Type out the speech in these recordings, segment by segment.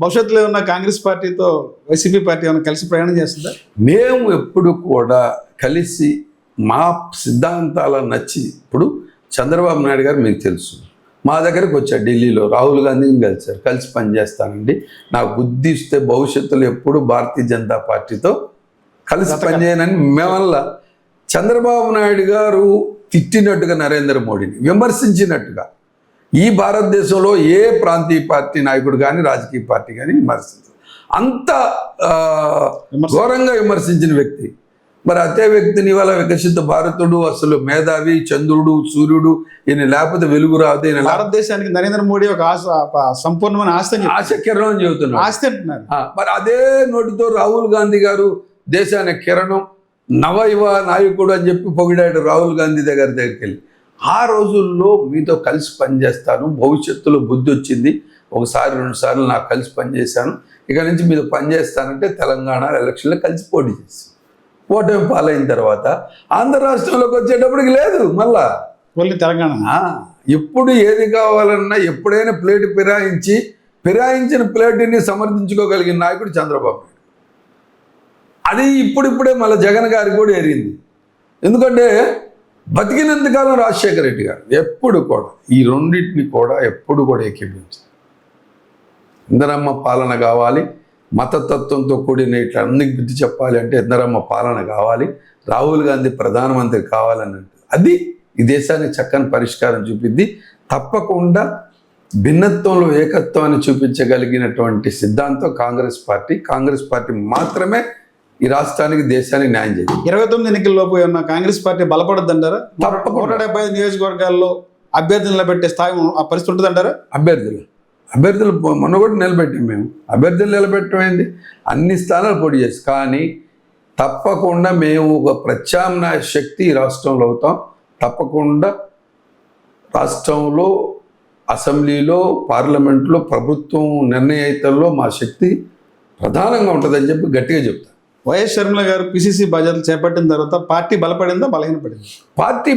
భవిష్యత్తులో ఉన్న కాంగ్రెస్ పార్టీతో వైసీపీ పార్టీ ఏమైనా కలిసి ప్రయాణం చేస్తుందా? మేము ఎప్పుడు కూడా కలిసి మా సిద్ధాంతాల నచ్చి, ఇప్పుడు చంద్రబాబు నాయుడు గారు మీకు తెలుసు, మా దగ్గరకు వచ్చారు ఢిల్లీలో, రాహుల్ గాంధీని కలిసారు, కలిసి పనిచేస్తానండి, నాకు బుద్ధి ఇస్తే భవిష్యత్తులో ఎప్పుడు భారతీయ జనతా పార్టీతో కలిసి పనిచేయనని మేమల్ల. చంద్రబాబు నాయుడు గారు తిట్టినట్టుగా నరేంద్ర మోడీని విమర్శించినట్టుగా ఈ భారతదేశంలో ఏ ప్రాంతీయ పార్టీ నాయకుడు కానీ రాజకీయ పార్టీ కానీ విమర్శించారు. అంత ఘోరంగా విమర్శించిన వ్యక్తి. మరి అదే వ్యక్తిని ఇవాళ వికసిత భారతుడు, అసలు మేధావి, చంద్రుడు, సూర్యుడు, ఈయన లేకపోతే వెలుగు రాదు, ఈయన భారతదేశానికి నరేంద్ర మోడీ ఒక సంపూర్ణమైన ఆస్తి కిరణం చెబుతున్నారు. ఆస్తి అంటున్నారు. మరి అదే నోటితో రాహుల్ గాంధీ గారు దేశానికి కిరణం, నవయువ నాయకుడు అని చెప్పి పొగిడాడు రాహుల్ గాంధీ దగ్గరికి వెళ్ళి. ఆ రోజుల్లో మీతో కలిసి పనిచేస్తాను, భవిష్యత్తులో బుద్ధి వచ్చింది, ఒకసారి 2 సార్లు నాకు కలిసి పనిచేశాను, ఇక నుంచి మీతో పనిచేస్తానంటే తెలంగాణ ఎలక్షన్లో కలిసి పోటీ చేసి ఓటమి పాలైన తర్వాత ఆంధ్ర రాష్ట్రంలోకి వచ్చేటప్పటికి లేదు. మళ్ళా ఓన్లీ తెలంగాణ. ఎప్పుడు ఏది కావాలన్నా ఎప్పుడైనా ప్లేట్ ఫిరాయించిన ప్లేట్ని సమర్థించుకోగలిగిన నాయకుడు చంద్రబాబు నాయుడు. అది ఇప్పుడిప్పుడే మళ్ళీ జగన్ గారికి కూడా ఎరిగింది. ఎందుకంటే బతికినంతకాలం రాజశేఖర రెడ్డి గారు ఎప్పుడు కూడా ఈ రెండింటిని కూడా ఎప్పుడు కూడా ఏకీభవించారు. ఇందరమ్మ పాలన కావాలి, మతతత్వంతో కూడిన ఇట్లా అన్నికి బుద్ధి చెప్పాలి అంటే ఇందరమ్మ పాలన కావాలి, రాహుల్ గాంధీ ప్రధానమంత్రి కావాలని అంటే అది ఈ దేశానికి చక్కని పరిష్కారం చూపిద్ది. తప్పకుండా భిన్నత్వంలో ఏకత్వాన్ని చూపించగలిగినటువంటి సిద్ధాంతం కాంగ్రెస్ పార్టీ మాత్రమే ఈ రాష్ట్రానికి, దేశానికి న్యాయం చేయాలి. 29 ఎన్నికల్లోపు ఉన్న కాంగ్రెస్ పార్టీ బలపడద్దంటారా? 175 నియోజకవర్గాల్లో అభ్యర్థులు నిలబెట్టే స్థాయి ఆ పరిస్థితి ఉంటుందంటారా? అభ్యర్థులు మొన్న కూడా నిలబెట్టాం మేము. అభ్యర్థులు నిలబెట్టమైంది అన్ని స్థానాలు పోటీ చేసి, కానీ తప్పకుండా మేము ఒక ప్రత్యామ్నాయ శక్తి ఈ రాష్ట్రంలో అవుతాం. తప్పకుండా రాష్ట్రంలో, అసెంబ్లీలో, పార్లమెంట్లో, ప్రభుత్వం నిర్ణయితల్లో మా శక్తి ప్రధానంగా ఉంటుందని చెప్పి గట్టిగా చెప్తాను. వైఎస్ షర్మిల గారు పిసిసి బాధ్యతలు చేపట్టిన తర్వాత పార్టీ బలపడిందా, బలహీనపడింది? పార్టీ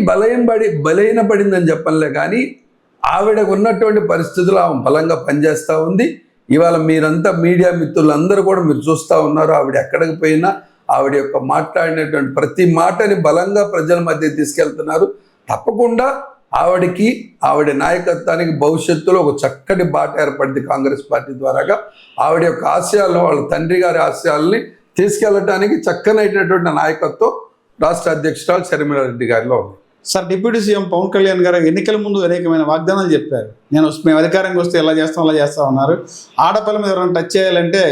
బలహీనపడిందని చెప్పలే, కానీ ఆవిడకు ఉన్నటువంటి పరిస్థితులు ఆమె బలంగా పనిచేస్తూ ఉంది. ఇవాళ మీరంతా మీడియా మిత్రులందరూ కూడా మీరు చూస్తూ ఉన్నారు. ఆవిడ ఎక్కడికి పోయినా ఆవిడ యొక్క మాట్లాడినటువంటి ప్రతి మాటని బలంగా ప్రజల మధ్య తీసుకెళ్తున్నారు. తప్పకుండా ఆవిడ నాయకత్వానికి భవిష్యత్తులో ఒక చక్కటి బాట ఏర్పడింది కాంగ్రెస్ పార్టీ ద్వారాగా. ఆవిడ యొక్క ఆశయాలను, వాళ్ళ తండ్రి గారి ఆశయాల్ని తీసుకెళ్ళటానికి చక్కనైనటువంటి నాయకత్వం రాష్ట్ర అధ్యక్షురాలు షర్మిలా రెడ్డి గారిలో ఉంది. Sir, deputy CM Pawan Kalyan గారు ఎన్నికల ముందు అనేకమైన వాగ్దానాలు చెప్పారు. మేము అధికారంగా వస్తే ఎలా చేస్తాం అలా చేస్తా ఉన్నారు. ఆడపిల్ల మీద ఎవరైనా టచ్ చేయాలంటే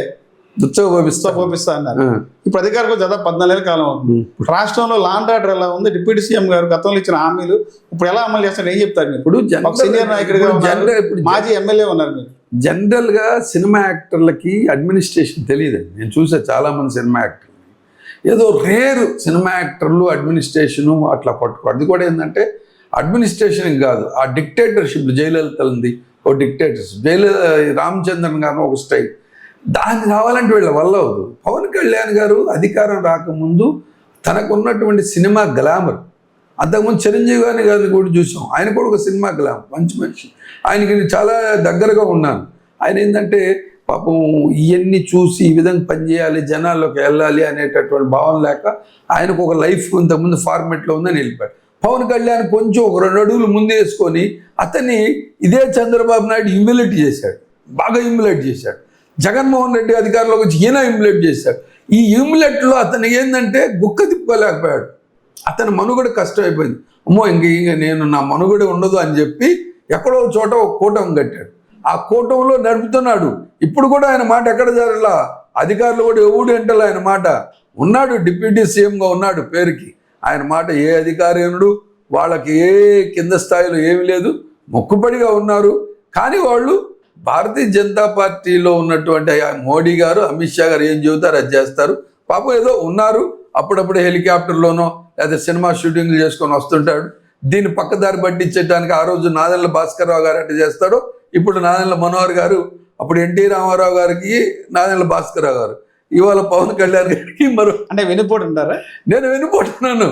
పోపిస్తా అన్నారు. ఇప్పుడు అధికారికి దాదాపు 14 ఏళ్ళ కాలం అవుతుంది. రాష్ట్రంలో లా అండ్ ఆర్డర్ ఎలా ఉంది? డిప్యూటీ సీఎం గారు గతంలో ఇచ్చిన హామీలు ఇప్పుడు ఎలా అమలు చేస్తారు ఏం చెప్తారు మీరు? ఇప్పుడు సీనియర్ నాయకుడిగా మాజీ ఎమ్మెల్యే ఉన్నారు మీరు. జనరల్గా సినిమా యాక్టర్లకి అడ్మినిస్ట్రేషన్ తెలియదండి. నేను చూసా చాలామంది సినిమా యాక్టర్లు, ఏదో రేరు సినిమా యాక్టర్లు అడ్మినిస్ట్రేషను అట్లా పట్టుకో. అది కూడా ఏంటంటే అడ్మినిస్ట్రేషన్ కాదు, ఆ డిక్టేటర్షిప్. జయలలిత ఉంది ఓ డిక్టేటర్షిప్, రామచంద్రన్ గారు ఒక స్టైల్. దాన్ని కావాలంటే వీళ్ళ వల్ల అవదు. పవన్ కళ్యాణ్ గారు అధికారం రాకముందు తనకున్నటువంటి సినిమా గ్లామర్, అంతకుముందు చిరంజీవి గారిని కూడా చూసాం, ఆయన కూడా ఒక సినిమా గ్లామర్, మంచి మనిషి, ఆయనకి చాలా దగ్గరగా ఉన్నాను. ఆయన ఏంటంటే పాపం ఇవన్నీ చూసి ఈ విధంగా పనిచేయాలి, జనాల్లోకి వెళ్ళాలి అనేటటువంటి భావన లేక ఆయనకు ఒక లైఫ్ ఇంతకుముందు ఫార్మెట్లో ఉందని వెళ్ళిపోయాడు. పవన్ కళ్యాణ్ కొంచెం ఒక 2 అడుగులు ముందు వేసుకొని అతన్ని ఇదే చంద్రబాబు నాయుడు హ్యూమిలేట్ చేశాడు, బాగా హ్యూమిలేట్ చేశాడు. జగన్మోహన్ రెడ్డి అధికారంలోకి వచ్చి ఈయన హ్యూమిలేట్ చేశాడు. ఈ హ్యూమిలేట్లో అతను ఏంటంటే గుక్క తిప్పుకోలేకపోయాడు. అతని మనుగడ కష్టమైపోయింది. అమ్మో ఇంక నేను నా మనుగడ ఉండదు అని చెప్పి ఎక్కడో చోట ఒక కూటమి కట్టాడు. ఆ కూటమిలో నడుపుతున్నాడు. ఇప్పుడు కూడా ఆయన మాట ఎక్కడ జరగలా, అధికారులు కూడా ఎవడు ఎంటలా ఆయన మాట. ఉన్నాడు, డిప్యూటీ సీఎంగా ఉన్నాడు పేరుకి. ఆయన మాట ఏ అధికారినుడు, వాళ్ళకి ఏ కింద స్థాయిలో ఏమీ లేదు, మొక్కుబడిగా ఉన్నారు. కానీ వాళ్ళు భారతీయ జనతా పార్టీలో ఉన్నటువంటి మోడీ గారు, అమిత్ షా గారు ఏం చెబుతారు అది చేస్తారు. పాపం ఏదో ఉన్నారు, అప్పుడప్పుడు హెలికాప్టర్లోనో లేదా సినిమా షూటింగ్లు చేసుకొని వస్తుంటాడు. దీన్ని పక్కదారి పట్టించడానికి ఆ రోజు నాదెళ్ల భాస్కర్ రావు గారు అట్లా చేస్తాడు, ఇప్పుడు నాదెళ్ల మనోహర్ గారు, అప్పుడు ఎన్టీ రామారావు గారికి నాదెళ్ల భాస్కర్ రావు గారు, ఇవాళ పవన్ కళ్యాణ్ గారికి మరో అంటే వెనుపోతుంటారా? నేను వెనుపోతున్నాను.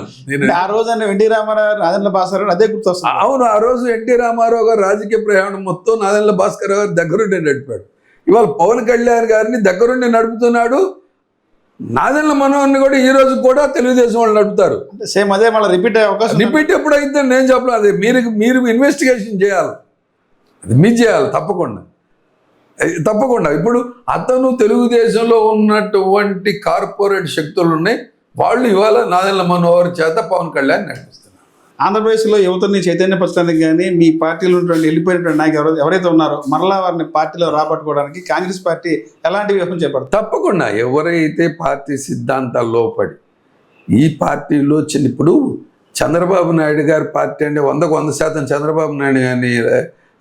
ఆ రోజు అంటే ఎన్టీ రామారావు నాదెళ్ల భాస్కర్ అదే గుర్తొస్తుంది. అవును, ఆ రోజు ఎన్టీ రామారావు గారు రాజకీయ ప్రయాణం మొత్తం నాదెళ్ల భాస్కర్ గారు దగ్గరుండే నడిపాడు. ఇవాళ పవన్ కళ్యాణ్ గారిని దగ్గరుండి నడుపుతున్నాడు. నాదెండ్ల మనోహర్ని కూడా ఈ రోజు కూడా తెలుగుదేశం వాళ్ళు నడుపుతారు. సేమ్ అదే మళ్ళీ రిపీట్ అయ్యే అవకాశం ఉంది. రిపీట్ ఎప్పుడైతే నేను చెప్పలేదు. అది మీరు ఇన్వెస్టిగేషన్ చేయాలి, అది మీరు చేయాలి తప్పకుండా. ఇప్పుడు అతను తెలుగుదేశంలో ఉన్నటువంటి కార్పొరేట్ శక్తులు ఉన్నాయి, వాళ్ళు ఇవాళ నాదెండ్ల మనోహర్ చేత పవన్ కళ్యాణ్ నడిపిస్తున్నారు. ఆంధ్రప్రదేశ్లో యువతని చైతన్యపరచడానికి కానీ మీ పార్టీలో ఉన్నటువంటి వెళ్ళిపోయినటువంటి నాయకులు ఎవరైతే ఉన్నారో మరలా వారిని పార్టీలో రాబట్టుకోవడానికి కాంగ్రెస్ పార్టీ ఎలాంటి వ్యూహం చేపడుతుంది? తప్పకుండా ఎవరైతే పార్టీ సిద్ధాంతాల్లో పడి ఈ పార్టీలో ఇప్పుడు చంద్రబాబు నాయుడు గారి పార్టీ అంటే 100% చంద్రబాబు నాయుడు గారిని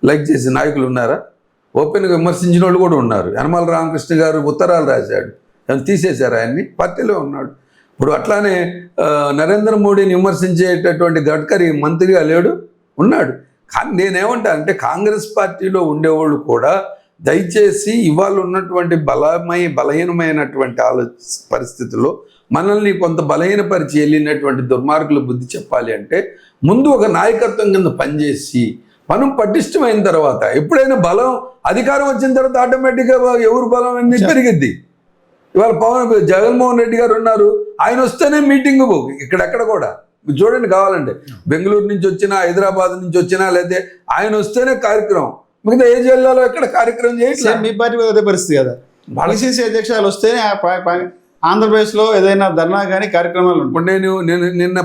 లైక్ చేసే నాయకులు ఉన్నారా? ఓపెన్గా విమర్శించిన వాళ్ళు కూడా ఉన్నారు. యనమల రామకృష్ణ గారు ఉత్తరాలు రాశాడు, తీసేశారు, ఆయన్ని పార్టీలో ఉన్నాడు. ఇప్పుడు అట్లానే నరేంద్ర మోడీని విమర్శించేటటువంటి గడ్కరీ మంత్రిగా లేడు, ఉన్నాడు. కానీ నేనేమంటా అంటే కాంగ్రెస్ పార్టీలో ఉండేవాళ్ళు కూడా దయచేసి ఇవాళ ఉన్నటువంటి బలహీనమైనటువంటి పరిస్థితుల్లో మనల్ని కొంత బలహీనపరిచి వెళ్ళినటువంటి దుర్మార్గులు బుద్ధి చెప్పాలి అంటే ముందు ఒక నాయకత్వం కింద పనిచేసి మనం పటిష్టమైన తర్వాత ఎప్పుడైనా బలం అధికారం వచ్చిన తర్వాత ఆటోమేటిక్గా ఎవరు బలం అనేది పెరిగిద్ది. ఇవాళ జగన్మోహన్ రెడ్డి గారు ఉన్నారు, ఆయన వస్తేనే మీటింగ్ ఇక్కడెక్కడ కూడా మీరు చూడండి, కావాలంటే బెంగళూరు నుంచి వచ్చినా హైదరాబాద్ నుంచి వచ్చినా లేదా ఆయన వస్తేనే కార్యక్రమం. మిగతా ఏ జిల్లాలో ఎక్కడ కార్యక్రమం చేయట్లేదు. మీ పార్టీ అదే పరిస్థితి కదా. పిసిసి అధ్యక్షులు వస్తేనే ఆంధ్రప్రదేశ్లో ఏదైనా ధర్నా కానీ కార్యక్రమాలు ఉంటాయి. నేను నిన్న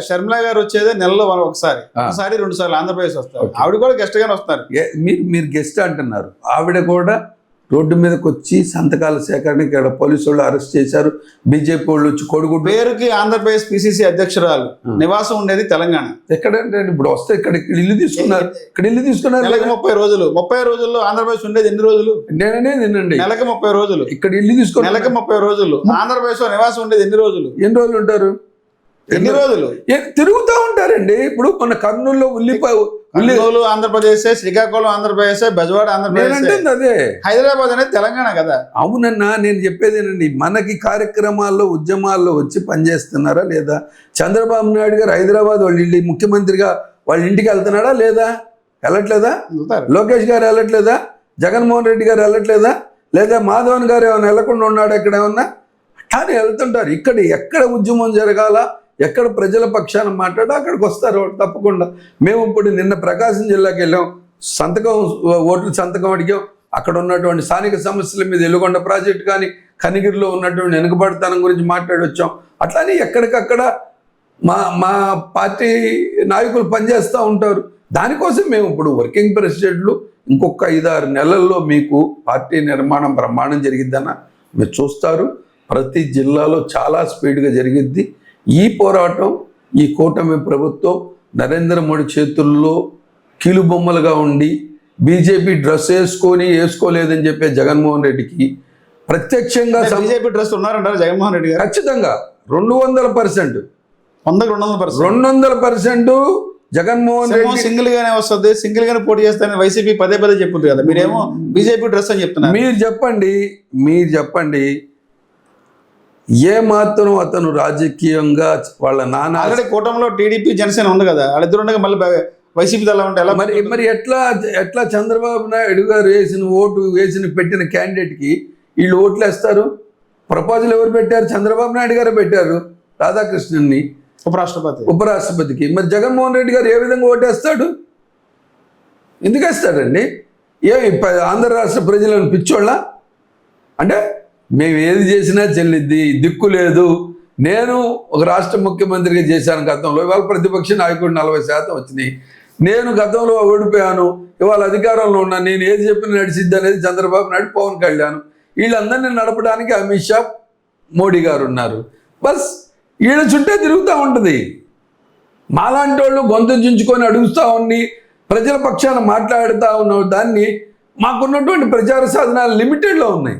షర్మిలా గారు వచ్చేదే నెలలో ఒకసారి 2 సార్లు ఆంధ్రప్రదేశ్ వస్తారు. ఆవిడ కూడా గెస్ట్ గానే వస్తారు. మీరు గెస్ట్ అంటున్నారు, ఆవిడ కూడా రోడ్డు మీదకి వచ్చి సంతకాల సేకరణకి ఇక్కడ పోలీసు వాళ్ళు అరెస్ట్ చేశారు. బీజేపీ వాళ్ళు వచ్చి కొడుగుడ్డు పేరుకి ఆంధ్రప్రదేశ్ పిసిసి అధ్యక్షురాలు, నివాసం ఉండేది తెలంగాణ. ఎక్కడంటే ఇప్పుడు వస్తే ఇక్కడ ఇల్లు తీసుకున్నారు, నెలకు 30 రోజులు. 30 రోజుల్లో ఆంధ్రప్రదేశ్ ఉండేది ఎన్ని రోజులు? నేనే తినండి, నెలకు 30 రోజులు. ఇక్కడ ఇల్లు తీసుకుని నెలకు 30 రోజులు. ఆంధ్రప్రదేశ్ లో నివాసం ఉండేది ఎన్ని రోజులు? ఎన్ని రోజులు ఉంటారు? ఎన్ని రోజులు తిరుగుతూ ఉంటారండి. ఇప్పుడు మన కర్నూలులో కర్నూలు ఆంధ్రప్రదేశ్, శ్రీకాకుళం ఆంధ్రప్రదేశ్, బెజవాడ ఆంధ్రప్రదేశ్, అదే హైదరాబాద్ అనేది తెలంగాణ కదా. అవునన్నా, నేను చెప్పేదేనండి, మనకి కార్యక్రమాల్లో ఉద్యమాల్లో వచ్చి పనిచేస్తున్నారా లేదా? చంద్రబాబు నాయుడు గారు హైదరాబాద్ వాళ్ళ ఇంటి ముఖ్యమంత్రిగా వాళ్ళ ఇంటికి వెళ్తున్నాడా లేదా? వెళ్ళట్లేదా? లోకేష్ గారు వెళ్ళట్లేదా? జగన్మోహన్ రెడ్డి గారు వెళ్ళట్లేదా? లేదా మాధవన్ గారు ఏమైనా వెళ్లకుండా ఉన్నాడు? ఎక్కడ ఏమన్నా అట్లానే వెళ్తుంటారు. ఇక్కడ ఎక్కడ ఉద్యమం జరగాల, ఎక్కడ ప్రజల పక్షాన మాట్లాడా అక్కడికి వస్తారు తప్పకుండా. మేము ఇప్పుడు నిన్న ప్రకాశం జిల్లాకి వెళ్ళాం, ఓట్ల సంతకం అడిగాం. అక్కడ ఉన్నటువంటి స్థానిక సమస్యల మీద ఎలుగొండ ప్రాజెక్టు కానీ కనిగిరిలో ఉన్నటువంటి వెనుకబడితనం గురించి మాట్లాడి వచ్చాం. అట్లానే ఎక్కడికక్కడ మా పార్టీ నాయకులు పనిచేస్తూ ఉంటారు. దానికోసం మేము ఇప్పుడు వర్కింగ్ ప్రెసిడెంట్లు ఇంకొక 5-6 నెలల్లో మీకు పార్టీ నిర్మాణం బ్రహ్మాండం జరిగిద్దన్న మీరు చూస్తారు. ప్రతి జిల్లాలో చాలా స్పీడ్గా జరిగిద్ది. ఈ పోరాటం ఈ కూటమి ప్రభుత్వం నరేంద్ర మోడీ చేతుల్లో కీలుబొమ్మలుగా ఉండి బీజేపీ డ్రెస్ వేసుకోలేదని చెప్పే జగన్మోహన్ రెడ్డికి ప్రత్యక్షంగా బీజేపీ డ్రెస్ ఉన్నారంటారు జగన్మోహన్ రెడ్డి గారు. ఖచ్చితంగా 200%, 200% జగన్మోహన్ రెడ్డి సింగిల్ గానే వస్తుంది, సింగిల్ గానే పోటీ చేస్తారని వైసీపీ పదే చెప్తుంది కదా. మీరేమో బీజేపీ డ్రెస్ అని చెప్తున్నారు. మీరు చెప్పండి ఏ మాత్రం అతను రాజకీయంగా వాళ్ళ నాన్న ఆల్రెడీ కూటమిలో టీడీపీ జనసేన ఉంది కదా, వాళ్ళిద్దరు ఉండగా మళ్ళీ వైసీపీ అలా ఉంటే ఎలా? మరి ఎట్లా చంద్రబాబు నాయుడు గారు వేసిన పెట్టిన క్యాండిడేట్కి వీళ్ళు ఓట్లు వేస్తారు? ప్రపోజల్ ఎవరు పెట్టారు? చంద్రబాబు నాయుడు గారు పెట్టారు రాధాకృష్ణన్ని ఉపరాష్ట్రపతికి. మరి జగన్మోహన్ రెడ్డి గారు ఏ విధంగా ఓటేస్తాడు? ఎందుకు వేస్తాడండి? ఆంధ్ర రాష్ట్ర ప్రజలను పిచ్చోళ్ళ అంటే మేము ఏది చేసినా చెల్లిద్ది, దిక్కు లేదు. నేను ఒక రాష్ట్ర ముఖ్యమంత్రిగా చేశాను గతంలో, ఇవాళ ప్రతిపక్ష నాయకుడు 40% వచ్చినాయి. నేను గతంలో ఓడిపోయాను, ఇవాళ అధికారంలో ఉన్నాను. నేను ఏది చెప్పినా నడిచిద్ది అనేది చంద్రబాబు నాయుడు, పవన్ కళ్యాణ్. వీళ్ళందరినీ నడపడానికి అమిత్ షా, మోడీ గారు ఉన్నారు. బస్ వీళ్ళ చుట్టే తిరుగుతూ ఉంటుంది. మాలాంటి వాళ్ళు గొంతు చించుకొని అడుగుతూ ఉండి ప్రజల పక్షాన మాట్లాడుతూ ఉన్న దాన్ని మాకున్నటువంటి ప్రచార సాధనాలు లిమిటెడ్లో ఉన్నాయి.